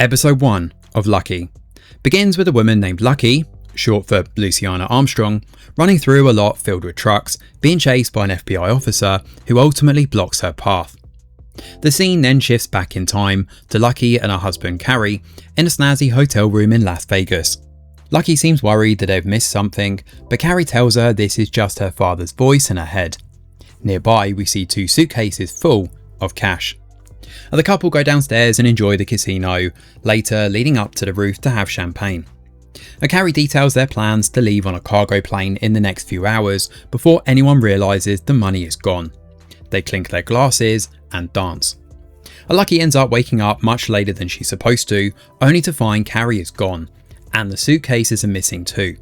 Episode 1 of Lucky begins with a woman named Lucky, short for Luciana Armstrong, running through a lot filled with trucks, being chased by an FBI officer who ultimately blocks her path. The scene then shifts back in time to Lucky and her husband Carrie in a snazzy hotel room in Las Vegas. Lucky seems worried that they've missed something, but Carrie tells her this is just her father's voice in her head. Nearby we see 2 suitcases full of cash. The couple go downstairs and enjoy the casino, later leading up to the roof to have champagne. Carrie details their plans to leave on a cargo plane in the next few hours before anyone realises the money is gone. They clink their glasses and dance. Lucky ends up waking up much later than she's supposed to, only to find Carrie is gone, and the suitcases are missing too.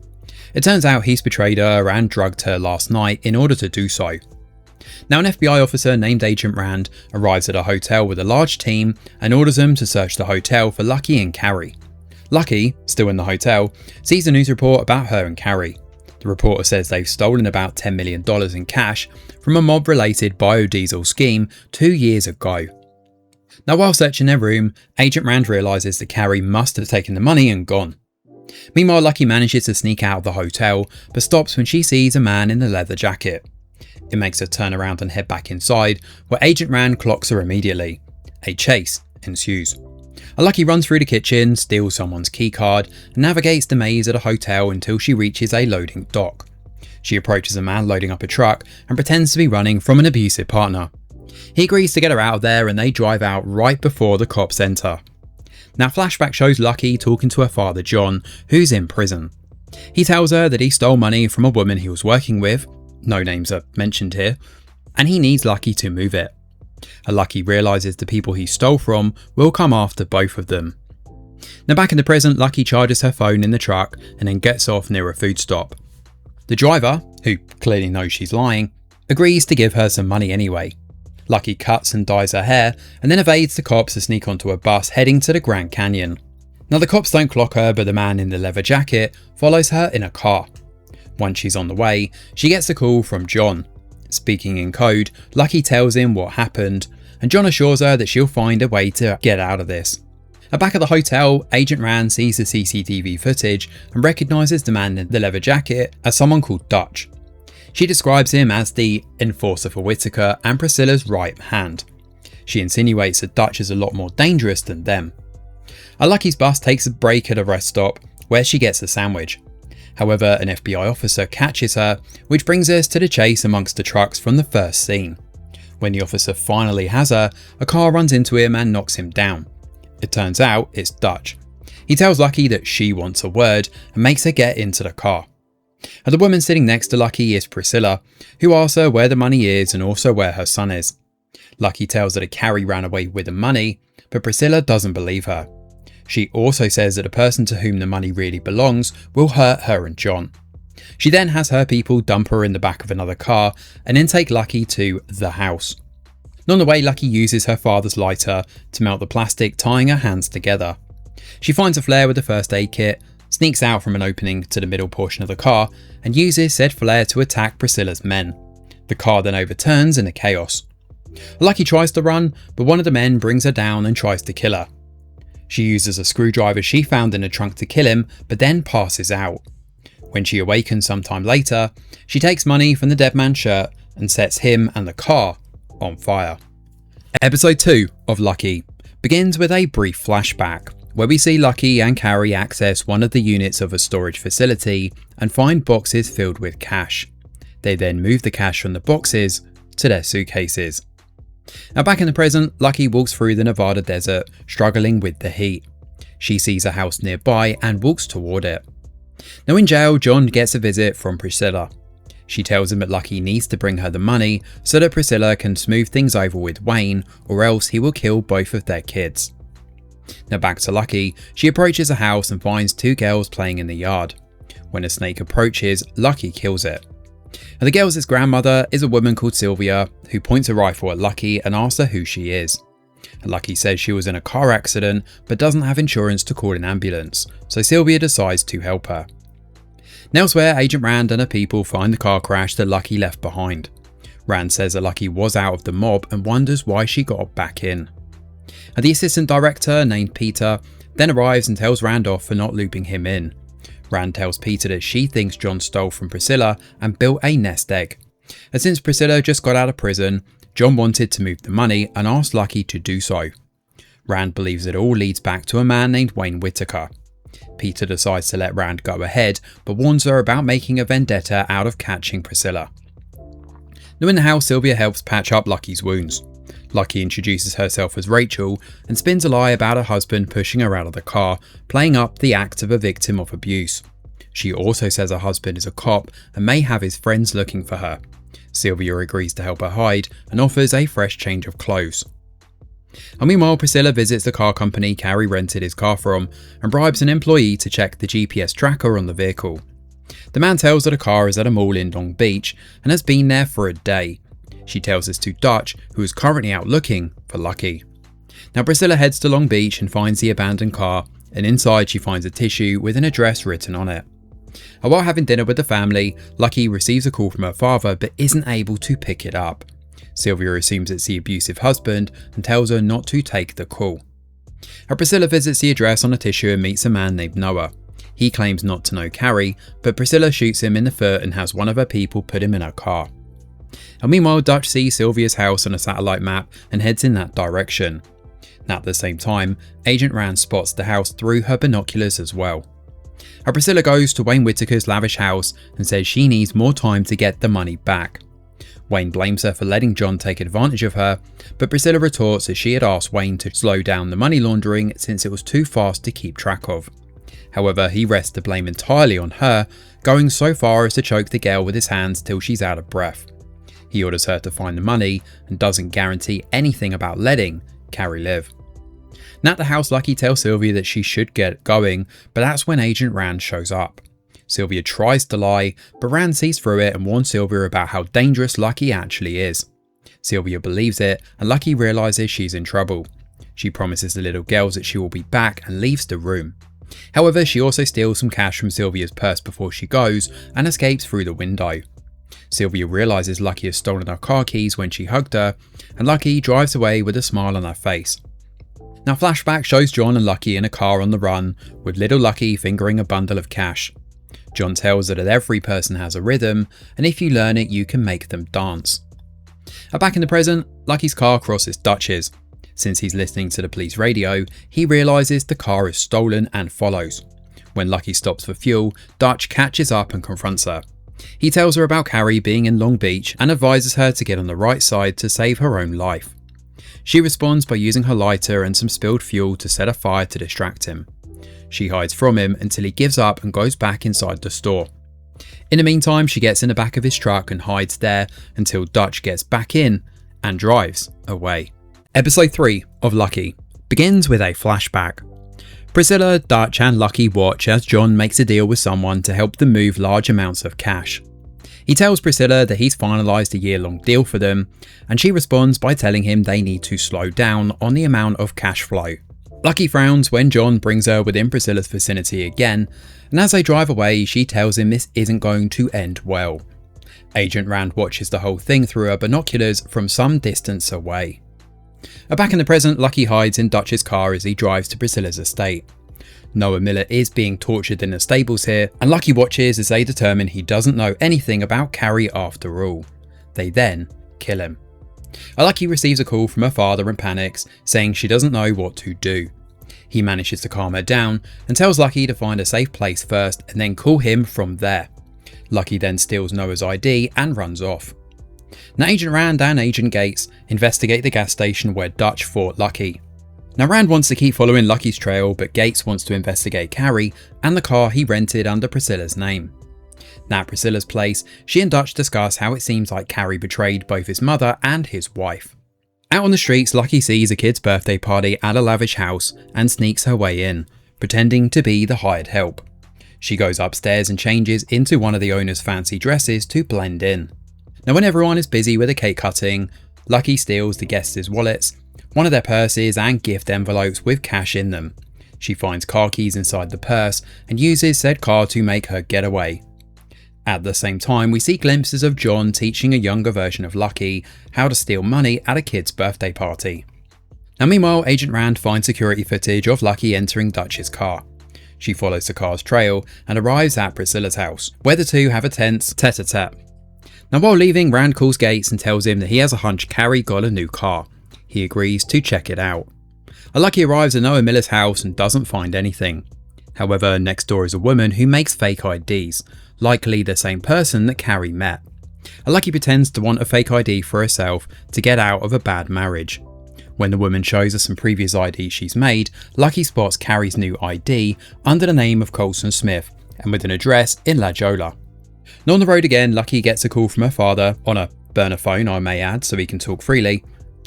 It turns out he's betrayed her and drugged her last night in order to do so. Now an FBI officer named Agent Rand arrives at a hotel with a large team and orders them to search the hotel for Lucky and Carrie. Lucky, still in the hotel, sees a news report about her and Carrie. The reporter says they've stolen about $10 million in cash from a mob-related biodiesel scheme 2 years ago. Now while searching their room, Agent Rand realises that Carrie must have taken the money and gone. Meanwhile, Lucky manages to sneak out of the hotel, but stops when she sees a man in a leather jacket. It makes her turn around and head back inside, where Agent Rand clocks her immediately. A chase ensues. Lucky runs through the kitchen, steals someone's keycard, and navigates the maze at a hotel until she reaches a loading dock. She approaches a man loading up a truck and pretends to be running from an abusive partner. He agrees to get her out of there and they drive out right before the cops enter. Now flashback shows Lucky talking to her father John, who's in prison. He tells her that he stole money from a woman he was working with, no names are mentioned here, and he needs Lucky to move it. Lucky realises the people he stole from will come after both of them. Now back in the present, Lucky charges her phone in the truck and then gets off near a food stop. The driver, who clearly knows she's lying, agrees to give her some money anyway. Lucky cuts and dyes her hair and then evades the cops to sneak onto a bus heading to the Grand Canyon. Now the cops don't clock her, but the man in the leather jacket follows her in a car. Once she's on the way, she gets a call from John. Speaking in code, Lucky tells him what happened, and John assures her that she'll find a way to get out of this. Back at the hotel, Agent Rand sees the CCTV footage and recognises the man in the leather jacket as someone called Dutch. She describes him as the enforcer for Whitaker and Priscilla's right hand. She insinuates that Dutch is a lot more dangerous than them. Lucky's bus takes a break at a rest stop where she gets a sandwich. However, an FBI officer catches her, which brings us to the chase amongst the trucks from the first scene. When the officer finally has her, a car runs into him and knocks him down. It turns out it's Dutch. He tells Lucky that she wants a word and makes her get into the car. The woman sitting next to Lucky is Priscilla, who asks her where the money is and also where her son is. Lucky tells her that Carrie ran away with the money, but Priscilla doesn't believe her. She also says that the person to whom the money really belongs will hurt her and John. She then has her people dump her in the back of another car and then take Lucky to the house. On the way, Lucky uses her father's lighter to melt the plastic, tying her hands together. She finds a flare with the first aid kit, sneaks out from an opening to the middle portion of the car, and uses said flare to attack Priscilla's men. The car then overturns in the chaos. Lucky tries to run, but one of the men brings her down and tries to kill her. She uses a screwdriver she found in the trunk to kill him, but then passes out. When she awakens sometime later, she takes money from the dead man's shirt and sets him and the car on fire. Episode 2 of Lucky begins with a brief flashback, where we see Lucky and Carrie access one of the units of a storage facility and find boxes filled with cash. They then move the cash from the boxes to their suitcases. Now back in the present, Lucky walks through the Nevada desert, struggling with the heat. She sees a house nearby and walks toward it. Now in jail, John gets a visit from Priscilla. She tells him that Lucky needs to bring her the money so that Priscilla can smooth things over with Wayne, or else he will kill both of their kids. Now back to Lucky, she approaches a house and finds 2 girls playing in the yard. When a snake approaches, Lucky kills it. Now the girl's grandmother is a woman called Sylvia, who points a rifle at Lucky and asks her who she is. Lucky says she was in a car accident but doesn't have insurance to call an ambulance, so Sylvia decides to help her. Elsewhere, Agent Rand and her people find the car crash that Lucky left behind. Rand says that Lucky was out of the mob and wonders why she got back in. The assistant director, named Peter, then arrives and tells Rand off for not looping him in. Rand tells Peter that she thinks John stole from Priscilla and built a nest egg. And since Priscilla just got out of prison, John wanted to move the money and asked Lucky to do so. Rand believes it all leads back to a man named Wayne Whitaker. Peter decides to let Rand go ahead, but warns her about making a vendetta out of catching Priscilla. Now in the house, Sylvia helps patch up Lucky's wounds. Lucky introduces herself as Rachel and spins a lie about her husband pushing her out of the car, playing up the act of a victim of abuse. She also says her husband is a cop and may have his friends looking for her. Sylvia agrees to help her hide and offers a fresh change of clothes. And meanwhile, Priscilla visits the car company Carrie rented his car from and bribes an employee to check the GPS tracker on the vehicle. The man tells her the car is at a mall in Long Beach and has been there for a day. She tells this to Dutch, who is currently out looking for Lucky. Now Priscilla heads to Long Beach and finds the abandoned car, and inside she finds a tissue with an address written on it. And while having dinner with the family, Lucky receives a call from her father but isn't able to pick it up. Sylvia assumes it's the abusive husband and tells her not to take the call. Priscilla visits the address on the tissue and meets a man named Noah. He claims not to know Carrie, but Priscilla shoots him in the foot and has one of her people put him in her car. And meanwhile, Dutch sees Sylvia's house on a satellite map and heads in that direction. Now at the same time, Agent Rand spots the house through her binoculars as well. Priscilla goes to Wayne Whitaker's lavish house and says she needs more time to get the money back. Wayne blames her for letting John take advantage of her, but Priscilla retorts that she had asked Wayne to slow down the money laundering since it was too fast to keep track of. However, he rests the blame entirely on her, going so far as to choke the girl with his hands till she's out of breath. He orders her to find the money and doesn't guarantee anything about letting Carrie live. Now at the house, Lucky tells Sylvia that she should get going, but that's when Agent Rand shows up. Sylvia tries to lie, but Rand sees through it and warns Sylvia about how dangerous Lucky actually is. Sylvia believes it, and Lucky realises she's in trouble. She promises the little girls that she will be back and leaves the room. However, she also steals some cash from Sylvia's purse before she goes and escapes through the window. Sylvia realises Lucky has stolen her car keys when she hugged her, and Lucky drives away with a smile on her face. Now flashback shows John and Lucky in a car on the run, with little Lucky fingering a bundle of cash. John tells her that every person has a rhythm, and if you learn it you can make them dance. Back in the present, Lucky's car crosses Dutch's. Since he's listening to the police radio, he realises the car is stolen and follows. When Lucky stops for fuel, Dutch catches up and confronts her. He tells her about Carrie being in Long Beach and advises her to get on the right side to save her own life. She responds by using her lighter and some spilled fuel to set a fire to distract him. She hides from him until he gives up and goes back inside the store. In the meantime, she gets in the back of his truck and hides there until Dutch gets back in and drives away. Episode 3 of Lucky begins with a flashback. Priscilla, Dutch and Lucky watch as John makes a deal with someone to help them move large amounts of cash. He tells Priscilla that he's finalised a year-long deal for them, and she responds by telling him they need to slow down on the amount of cash flow. Lucky frowns when John brings her within Priscilla's vicinity again, and as they drive away she tells him this isn't going to end well. Agent Rand watches the whole thing through her binoculars from some distance away. Back in the present, Lucky hides in Dutch's car as he drives to Priscilla's estate. Noah Miller is being tortured in the stables here, and Lucky watches as they determine he doesn't know anything about Carrie after all. They then kill him. Lucky receives a call from her father and panics, saying she doesn't know what to do. He manages to calm her down and tells Lucky to find a safe place first and then call him from there. Lucky then steals Noah's ID and runs off. Now Agent Rand and Agent Gates investigate the gas station where Dutch fought Lucky. Now Rand wants to keep following Lucky's trail, but Gates wants to investigate Carrie and the car he rented under Priscilla's name. Now at Priscilla's place, she and Dutch discuss how it seems like Carrie betrayed both his mother and his wife. Out on the streets, Lucky sees a kid's birthday party at a lavish house and sneaks her way in, pretending to be the hired help. She goes upstairs and changes into one of the owner's fancy dresses to blend in. Now when everyone is busy with a cake cutting, Lucky steals the guests' wallets, one of their purses and gift envelopes with cash in them. She finds car keys inside the purse and uses said car to make her get away. At the same time, we see glimpses of John teaching a younger version of Lucky how to steal money at a kid's birthday party. Now meanwhile, Agent Rand finds security footage of Lucky entering Dutch's car. She follows the car's trail and arrives at Priscilla's house, where the two have a tense tete-a-tete. Now while leaving, Rand calls Gates and tells him that he has a hunch Carrie got a new car. He agrees to check it out. Lucky arrives at Noah Miller's house and doesn't find anything. However, next door is a woman who makes fake IDs, likely the same person that Carrie met. Lucky pretends to want a fake ID for herself to get out of a bad marriage. When the woman shows her some previous IDs she's made, Lucky spots Carrie's new ID under the name of Colson Smith and with an address in La Jolla. Now on the road again, Lucky gets a call from her father, on a burner phone I may add so he can talk freely,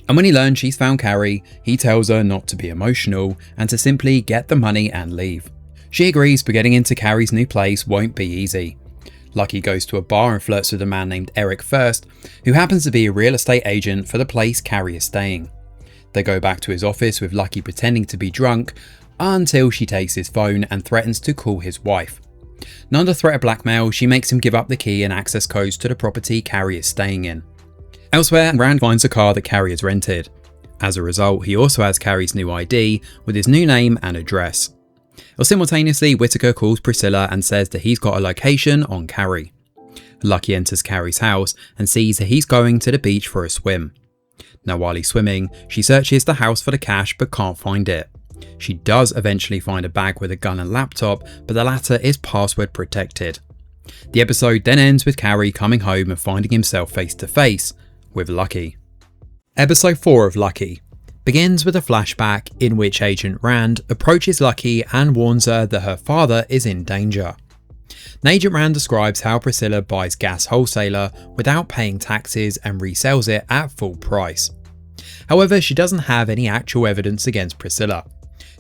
and when he learns she's found Carrie, he tells her not to be emotional and to simply get the money and leave. She agrees, but getting into Carrie's new place won't be easy. Lucky goes to a bar and flirts with a man named Eric first, who happens to be a real estate agent for the place Carrie is staying. They go back to his office with Lucky pretending to be drunk until she takes his phone and threatens to call his wife. Now under threat of blackmail, she makes him give up the key and access codes to the property Carrie is staying in. Elsewhere, Rand finds a car that Carrie has rented. As a result, he also has Carrie's new ID with his new name and address. Simultaneously, Whitaker calls Priscilla and says that he's got a location on Carrie. Lucky enters Carrie's house and sees that he's going to the beach for a swim. Now while he's swimming, she searches the house for the cash but can't find it. She does eventually find a bag with a gun and laptop, but the latter is password protected. The episode then ends with Carrie coming home and finding himself face to face with Lucky. Episode 4 of Lucky begins with a flashback in which Agent Rand approaches Lucky and warns her that her father is in danger. Agent Rand describes how Priscilla buys gas wholesaler without paying taxes and resells it at full price. However, she doesn't have any actual evidence against Priscilla.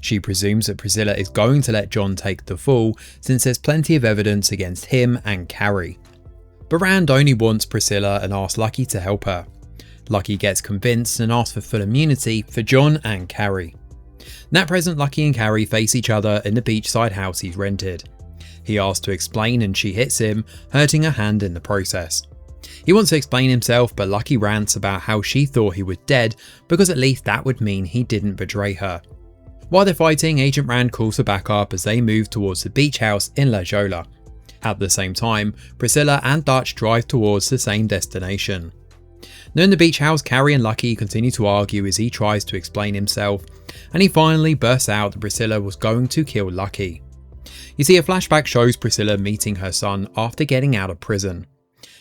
She presumes that Priscilla is going to let John take the fall since there's plenty of evidence against him and Carrie. But Rand only wants Priscilla and asks Lucky to help her. Lucky gets convinced and asks for full immunity for John and Carrie. At present, Lucky and Carrie face each other in the beachside house he's rented. He asks to explain and she hits him, hurting her hand in the process. He wants to explain himself, but Lucky rants about how she thought he was dead because at least that would mean he didn't betray her. While they're fighting, Agent Rand calls for backup as they move towards the beach house in La Jolla. At the same time, Priscilla and Dutch drive towards the same destination. Now in the beach house, Carrie and Lucky continue to argue as he tries to explain himself, and he finally bursts out that Priscilla was going to kill Lucky. You see, a flashback shows Priscilla meeting her son after getting out of prison.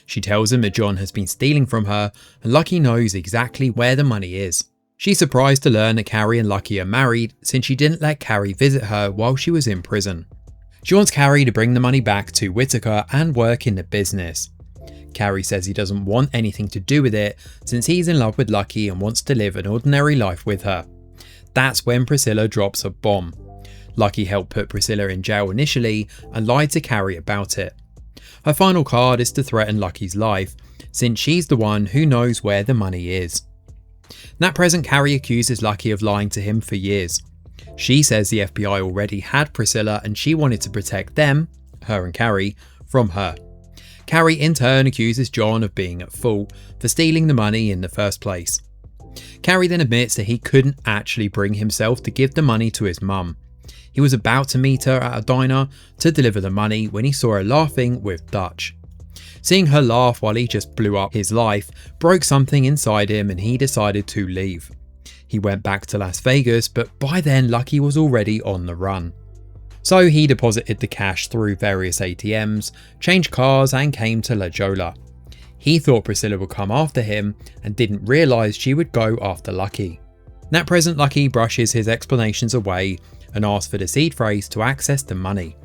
She tells him that John has been stealing from her and Lucky knows exactly where the money is. She's surprised to learn that Carrie and Lucky are married since she didn't let Carrie visit her while she was in prison. She wants Carrie to bring the money back to Whitaker and work in the business. Carrie says he doesn't want anything to do with it since he's in love with Lucky and wants to live an ordinary life with her. That's when Priscilla drops a bomb. Lucky helped put Priscilla in jail initially and lied to Carrie about it. Her final card is to threaten Lucky's life, since she's the one who knows where the money is. At present, Carrie accuses Lucky of lying to him for years. She says the FBI already had Priscilla and she wanted to protect them, her and Carrie, from her. Carrie in turn accuses John of being at fault for stealing the money in the first place. Carrie then admits that he couldn't actually bring himself to give the money to his mum. He was about to meet her at a diner to deliver the money when he saw her laughing with Dutch. Seeing her laugh while he just blew up his life broke something inside him and he decided to leave. He went back to Las Vegas, but by then Lucky was already on the run. So he deposited the cash through various ATMs, changed cars and came to La Jolla. He thought Priscilla would come after him and didn't realise she would go after Lucky. At present, Lucky brushes his explanations away and asks for the seed phrase to access the money.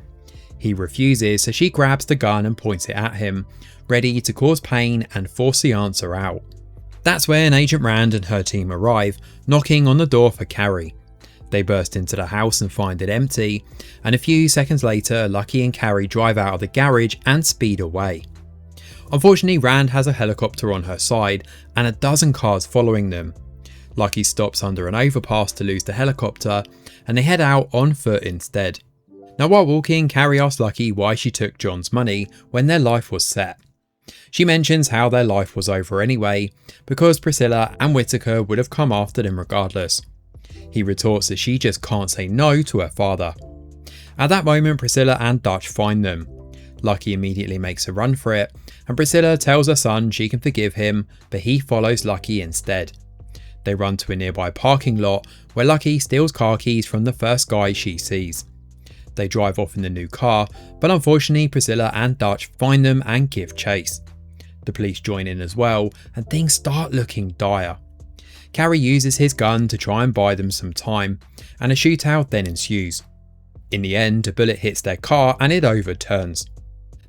He refuses, so she grabs the gun and points it at him, ready to cause pain and force the answer out. That's when Agent Rand and her team arrive, knocking on the door for Carrie. They burst into the house and find it empty, and a few seconds later, Lucky and Carrie drive out of the garage and speed away. Unfortunately, Rand has a helicopter on her side and a dozen cars following them. Lucky stops under an overpass to lose the helicopter, and they head out on foot instead. Now while walking, Carrie asks Lucky why she took John's money when their life was set. She mentions how their life was over anyway, because Priscilla and Whitaker would have come after them regardless. He retorts that she just can't say no to her father. At that moment, Priscilla and Dutch find them. Lucky immediately makes a run for it, and Priscilla tells her son she can forgive him, but he follows Lucky instead. They run to a nearby parking lot where Lucky steals car keys from the first guy she sees. They drive off in the new car, but unfortunately Priscilla and Dutch find them and give chase. The police join in as well, and things start looking dire. Carrie uses his gun to try and buy them some time, and a shootout then ensues. In the end, a bullet hits their car and it overturns.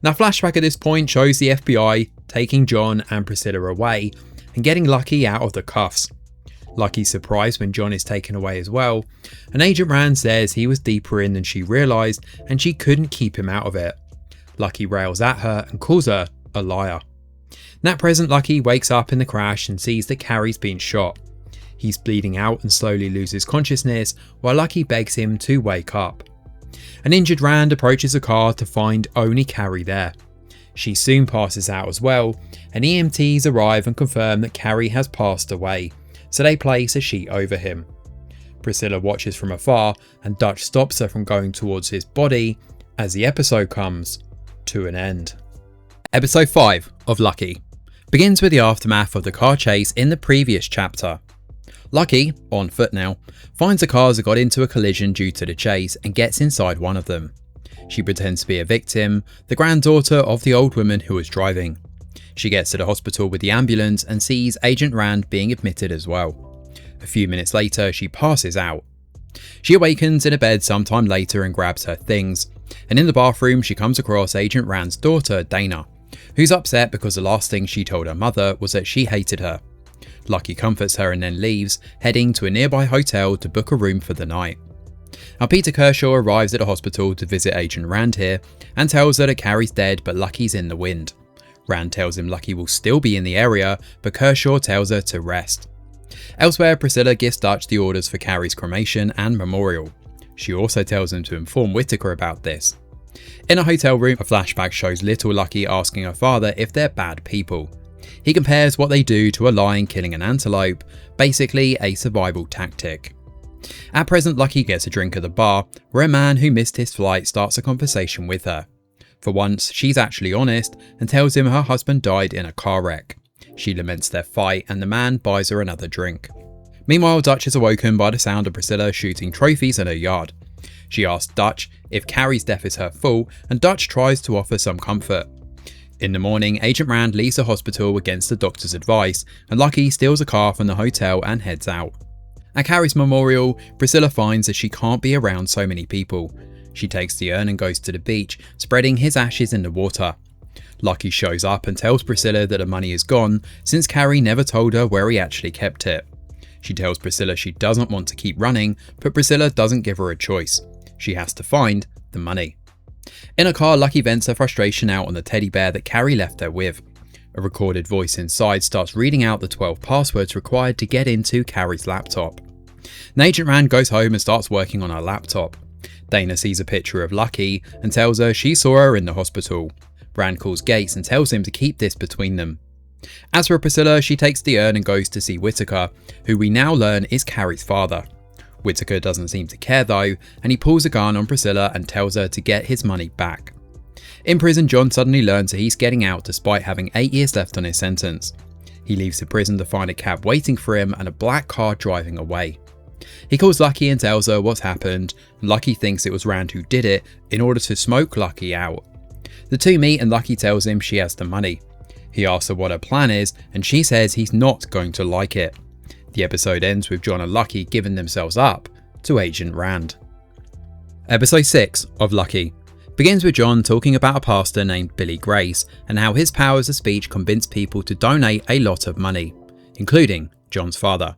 Now, flashback at this point shows the FBI taking John and Priscilla away and getting Lucky out of the cuffs. Lucky's surprised when John is taken away as well, and Agent Rand says he was deeper in than she realised and she couldn't keep him out of it. Lucky rails at her and calls her a liar. At present, Lucky wakes up in the crash and sees that Carrie's been shot. He's bleeding out and slowly loses consciousness while Lucky begs him to wake up. An injured Rand approaches the car to find only Carrie there. She soon passes out as well, and EMTs arrive and confirm that Carrie has passed away, so they place a sheet over him. Priscilla watches from afar and Dutch stops her from going towards his body as the episode comes to an end. Episode 5 of Lucky begins with the aftermath of the car chase in the previous chapter. Lucky, on foot now, finds the cars that got into a collision due to the chase and gets inside one of them. She pretends to be a victim, the granddaughter of the old woman who was driving. She gets to the hospital with the ambulance and sees Agent Rand being admitted as well. A few minutes later, she passes out. She awakens in a bed sometime later and grabs her things, and in the bathroom she comes across Agent Rand's daughter, Dana, who's upset because the last thing she told her mother was that she hated her. Lucky comforts her and then leaves, heading to a nearby hotel to book a room for the night. Now, Peter Kershaw arrives at the hospital to visit Agent Rand here and tells her that Carrie's dead but Lucky's in the wind. Rand tells him Lucky will still be in the area, but Kershaw tells her to rest. Elsewhere, Priscilla gives Dutch the orders for Carrie's cremation and memorial. She also tells him to inform Whitaker about this. In a hotel room, a flashback shows little Lucky asking her father if they're bad people. He compares what they do to a lion killing an antelope, basically a survival tactic. At present, Lucky gets a drink at the bar, where a man who missed his flight starts a conversation with her. For once, she's actually honest and tells him her husband died in a car wreck. She laments their fight and the man buys her another drink. Meanwhile, Dutch is awoken by the sound of Priscilla shooting trophies in her yard. She asks Dutch if Carrie's death is her fault, and Dutch tries to offer some comfort. In the morning, Agent Rand leaves the hospital against the doctor's advice, and Lucky steals a car from the hotel and heads out. At Carrie's memorial, Priscilla finds that she can't be around so many people. She takes the urn and goes to the beach, spreading his ashes in the water. Lucky shows up and tells Priscilla that the money is gone, since Carrie never told her where he actually kept it. She tells Priscilla she doesn't want to keep running, but Priscilla doesn't give her a choice. She has to find the money. In a car, Lucky vents her frustration out on the teddy bear that Carrie left her with. A recorded voice inside starts reading out the 12 passwords required to get into Carrie's laptop. Agent Rand goes home and starts working on her laptop. Dana sees a picture of Lucky and tells her she saw her in the hospital. Rand calls Gates and tells him to keep this between them. As for Priscilla, she takes the urn and goes to see Whitaker, who we now learn is Carrie's father. Whitaker doesn't seem to care though, and he pulls a gun on Priscilla and tells her to get his money back. In prison, John suddenly learns that he's getting out despite having 8 years left on his sentence. He leaves the prison to find a cab waiting for him and a black car driving away. He calls Lucky and tells her what's happened. Lucky thinks it was Rand who did it in order to smoke Lucky out. The two meet and Lucky tells him she has the money. He asks her what her plan is and she says he's not going to like it. The episode ends with John and Lucky giving themselves up to Agent Rand. Episode 6 of Lucky begins with John talking about a pastor named Billy Grace and how his powers of speech convinced people to donate a lot of money, including John's father.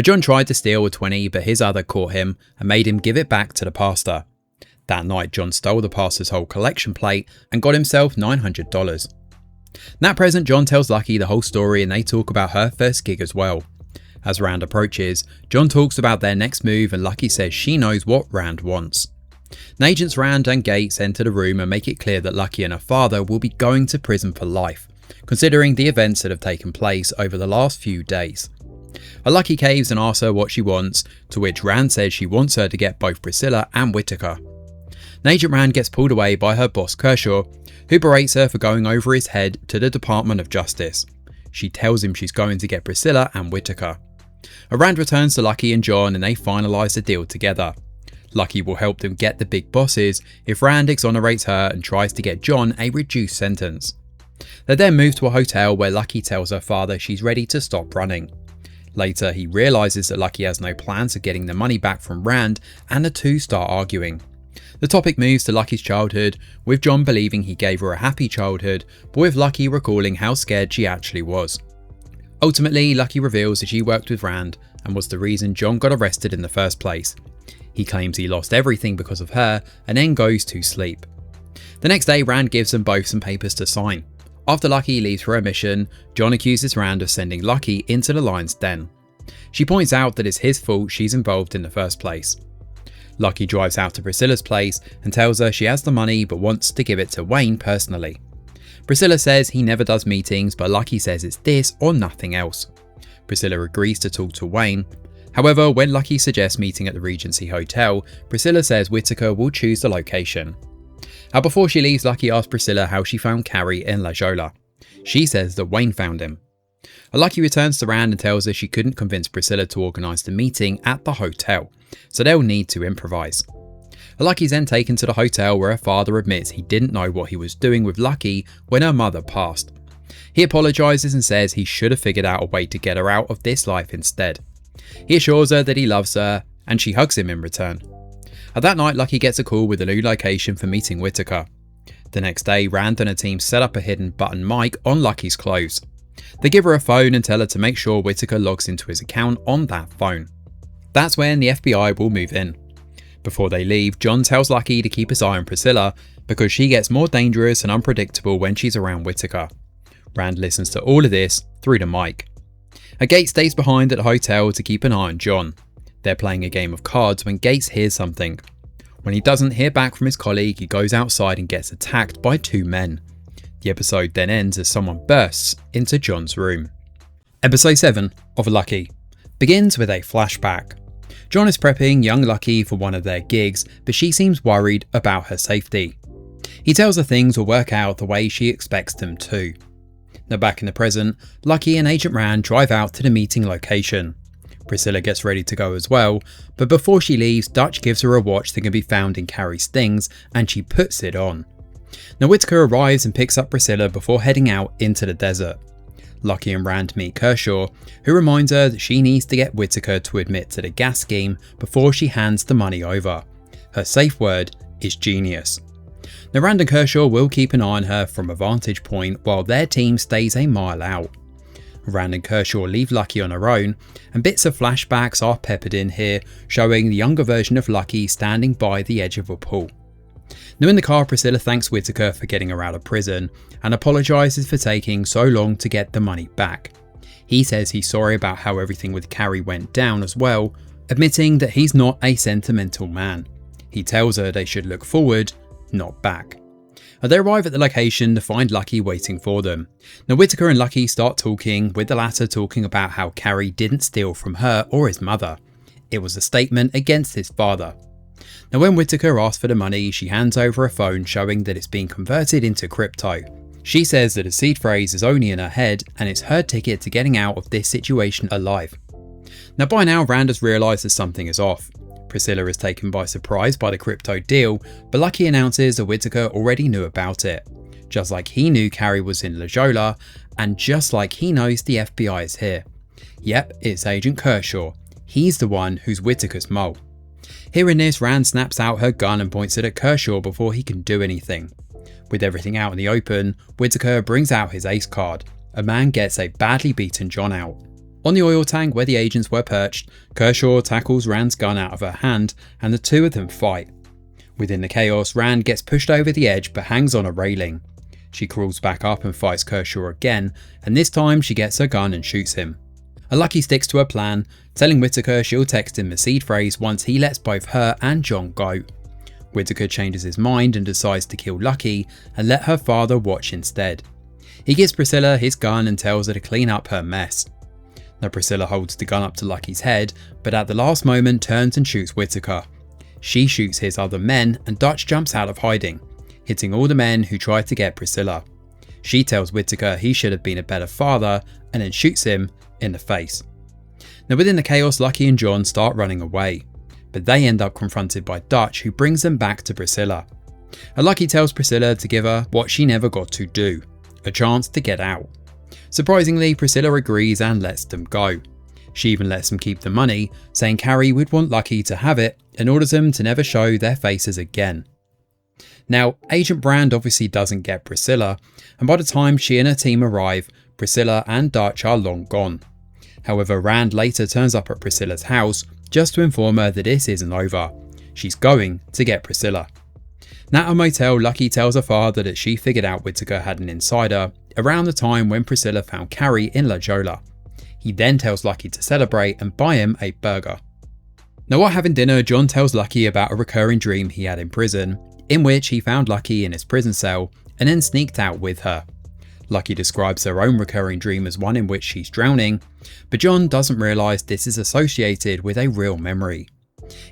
John tried to steal a 20, but his other caught him and made him give it back to the pastor. That night, John stole the pastor's whole collection plate and got himself $900. At present, John tells Lucky the whole story and they talk about her first gig as well. As Rand approaches, John talks about their next move and Lucky says she knows what Rand wants. Agents Rand and Gates enter the room and make it clear that Lucky and her father will be going to prison for life, considering the events that have taken place over the last few days. Lucky caves and asks her what she wants, to which Rand says she wants her to get both Priscilla and Whittaker. Agent Rand gets pulled away by her boss Kershaw, who berates her for going over his head to the Department of Justice. She tells him she's going to get Priscilla and Whittaker. Rand returns to Lucky and John and they finalise the deal together. Lucky will help them get the big bosses if Rand exonerates her and tries to get John a reduced sentence. They then move to a hotel where Lucky tells her father she's ready to stop running. Later he realises that Lucky has no plans of getting the money back from Rand and the two start arguing. The topic moves to Lucky's childhood, with John believing he gave her a happy childhood, but with Lucky recalling how scared she actually was. Ultimately, Lucky reveals that she worked with Rand and was the reason John got arrested in the first place. He claims he lost everything because of her and then goes to sleep. The next day, Rand gives them both some papers to sign. After Lucky leaves for her mission, John accuses Rand of sending Lucky into the lion's den. She points out that it's his fault she's involved in the first place. Lucky drives out to Priscilla's place and tells her she has the money but wants to give it to Wayne personally. Priscilla says he never does meetings, but Lucky says it's this or nothing else. Priscilla agrees to talk to Wayne. However, when Lucky suggests meeting at the Regency Hotel, Priscilla says Whittaker will choose the location. Before she leaves, Lucky asks Priscilla how she found Carrie in La Jolla. She says that Wayne found him. Lucky returns to Rand and tells her she couldn't convince Priscilla to organise the meeting at the hotel, so they'll need to improvise. Lucky's then taken to the hotel where her father admits he didn't know what he was doing with Lucky when her mother passed. He apologises and says he should have figured out a way to get her out of this life instead. He assures her that he loves her and she hugs him in return. That night, Lucky gets a call with a new location for meeting Whittaker. The next day, Rand and her team set up a hidden button mic on Lucky's clothes. They give her a phone and tell her to make sure Whittaker logs into his account on that phone. That's when the FBI will move in. Before they leave, John tells Lucky to keep his eye on Priscilla because she gets more dangerous and unpredictable when she's around Whittaker. Rand listens to all of this through the mic. Gates stays behind at the hotel to keep an eye on John. They're playing a game of cards when Gates hears something. When he doesn't hear back from his colleague, he goes outside and gets attacked by two men. The episode then ends as someone bursts into John's room. Episode 7 of Lucky begins with a flashback. John is prepping young Lucky for one of their gigs, but she seems worried about her safety. He tells her things will work out the way she expects them to. Now back in the present, Lucky and Agent Rand drive out to the meeting location. Priscilla gets ready to go as well, but before she leaves, Dutch gives her a watch that can be found in Carrie's things and she puts it on. Now Whittaker arrives and picks up Priscilla before heading out into the desert. Lucky and Rand meet Kershaw, who reminds her that she needs to get Whittaker to admit to the gas scheme before she hands the money over. Her safe word is genius. Now Rand and Kershaw will keep an eye on her from a vantage point while their team stays a mile out. Rand and Kershaw leave Lucky on her own, and bits of flashbacks are peppered in here, showing the younger version of Lucky standing by the edge of a pool. Now in the car, Priscilla thanks Whittaker for getting her out of prison and apologises for taking so long to get the money back. He says he's sorry about how everything with Carrie went down as well, admitting that he's not a sentimental man. He tells her they should look forward, not back. They arrive at the location to find Lucky waiting for them. Now Whittaker and Lucky start talking, with the latter talking about how Carrie didn't steal from her or his mother. It was a statement against his father. Now when Whittaker asks for the money, she hands over a phone showing that it's been converted into crypto. She says that a seed phrase is only in her head and it's her ticket to getting out of this situation alive. Now by now, Rand has realised that something is off. Priscilla is taken by surprise by the crypto deal, but Lucky announces that Whittaker already knew about it. Just like he knew Carrie was in La Jolla, and just like he knows the FBI is here. Yep, it's Agent Kershaw. He's the one who's Whittaker's mole. Hearing this, Rand snaps out her gun and points it at Kershaw before he can do anything. With everything out in the open, Whittaker brings out his ace card. A man gets a badly beaten John out. On the oil tank where the agents were perched, Kershaw tackles Rand's gun out of her hand and the two of them fight. Within the chaos, Rand gets pushed over the edge but hangs on a railing. She crawls back up and fights Kershaw again, and this time she gets her gun and shoots him. Lucky sticks to her plan, telling Whittaker she'll text him the seed phrase once he lets both her and John go. Whittaker changes his mind and decides to kill Lucky and let her father watch instead. He gives Priscilla his gun and tells her to clean up her mess. Now Priscilla holds the gun up to Lucky's head, but at the last moment turns and shoots Whittaker. She shoots his other men and Dutch jumps out of hiding, hitting all the men who tried to get Priscilla. She tells Whittaker he should have been a better father and then shoots him in the face. Now within the chaos, Lucky and John start running away, but they end up confronted by Dutch, who brings them back to Priscilla. And Lucky tells Priscilla to give her what she never got to do, a chance to get out. Surprisingly, Priscilla agrees and lets them go. She even lets them keep the money, saying Carrie would want Lucky to have it and orders them to never show their faces again. Now, Agent Brand obviously doesn't get Priscilla, and by the time she and her team arrive, Priscilla and Dutch are long gone. However, Rand later turns up at Priscilla's house just to inform her that this isn't over. She's going to get Priscilla. Now at a motel, Lucky tells her father that she figured out Whittaker had an insider around the time when Priscilla found Carrie in La Jolla. He then tells Lucky to celebrate and buy him a burger. Now while having dinner, John tells Lucky about a recurring dream he had in prison, in which he found Lucky in his prison cell and then sneaked out with her. Lucky describes her own recurring dream as one in which she's drowning, but John doesn't realise this is associated with a real memory.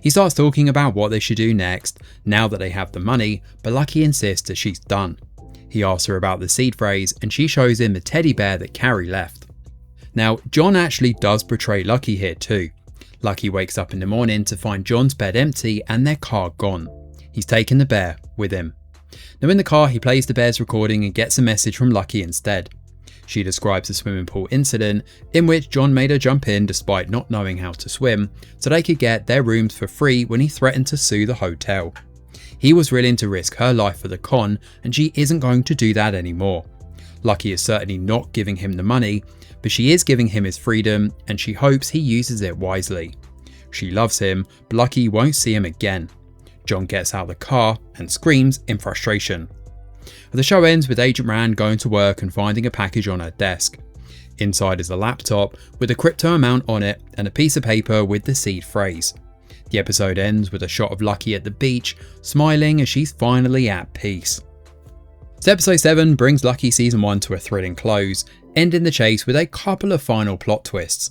He starts talking about what they should do next now that they have the money, but Lucky insists that she's done. He asks her about the seed phrase and she shows him the teddy bear that Carrie left. Now John actually does betray Lucky here too. Lucky wakes up in the morning to find John's bed empty and their car gone. He's taken the bear with him. Now in the car he plays the bear's recording and gets a message from Lucky instead. She describes a swimming pool incident in which John made her jump in despite not knowing how to swim so they could get their rooms for free when he threatened to sue the hotel. He was willing to risk her life for the con and she isn't going to do that anymore. Lucky is certainly not giving him the money, but she is giving him his freedom and she hopes he uses it wisely. She loves him, but Lucky won't see him again. John gets out of the car and screams in frustration. The show ends with Agent Rand going to work and finding a package on her desk. Inside is a laptop with a crypto amount on it and a piece of paper with the seed phrase. The episode ends with a shot of Lucky at the beach, smiling as she's finally at peace. So episode 7 brings Lucky season 1 to a thrilling close, ending the chase with a couple of final plot twists.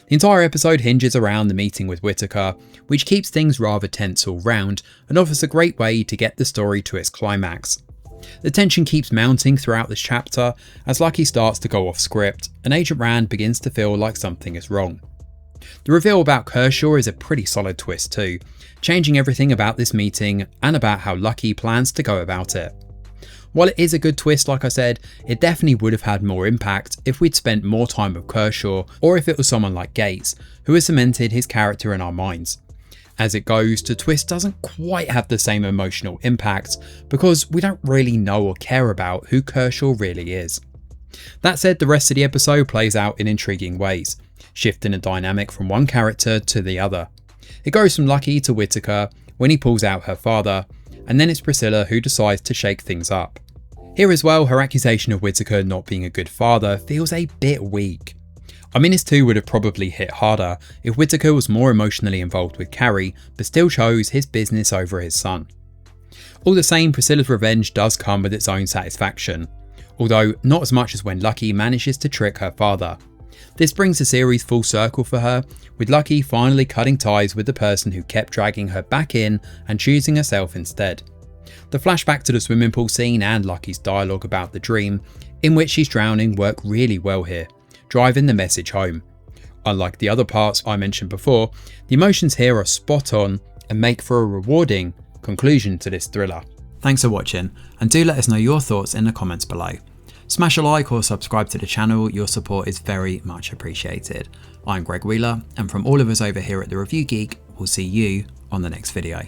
The entire episode hinges around the meeting with Whittaker, which keeps things rather tense all round and offers a great way to get the story to its climax. The tension keeps mounting throughout this chapter as Lucky starts to go off script and Agent Rand begins to feel like something is wrong. The reveal about Kershaw is a pretty solid twist too, changing everything about this meeting and about how Lucky plans to go about it. While it is a good twist, like I said, it definitely would have had more impact if we'd spent more time with Kershaw or if it was someone like Gates, who has cemented his character in our minds. As it goes, the twist doesn't quite have the same emotional impact because we don't really know or care about who Kershaw really is. That said, the rest of the episode plays out in intriguing ways, shifting the dynamic from one character to the other. It goes from Lucky to Whittaker when he pulls out her father, and then it's Priscilla who decides to shake things up. Here as well, her accusation of Whittaker not being a good father feels a bit weak. I mean, this too would have probably hit harder if Whittaker was more emotionally involved with Carrie, but still chose his business over his son. All the same, Priscilla's revenge does come with its own satisfaction, although not as much as when Lucky manages to trick her father. This brings the series full circle for her, with Lucky finally cutting ties with the person who kept dragging her back in and choosing herself instead. The flashback to the swimming pool scene and Lucky's dialogue about the dream in which she's drowning work really well here, driving the message home. Unlike the other parts I mentioned before, the emotions here are spot on and make for a rewarding conclusion to this thriller. Thanks for watching, and do let us know your thoughts in the comments below. Smash a like or subscribe to the channel, your support is very much appreciated. I'm Greg Wheeler, and from all of us over here at The Review Geek, we'll see you on the next video.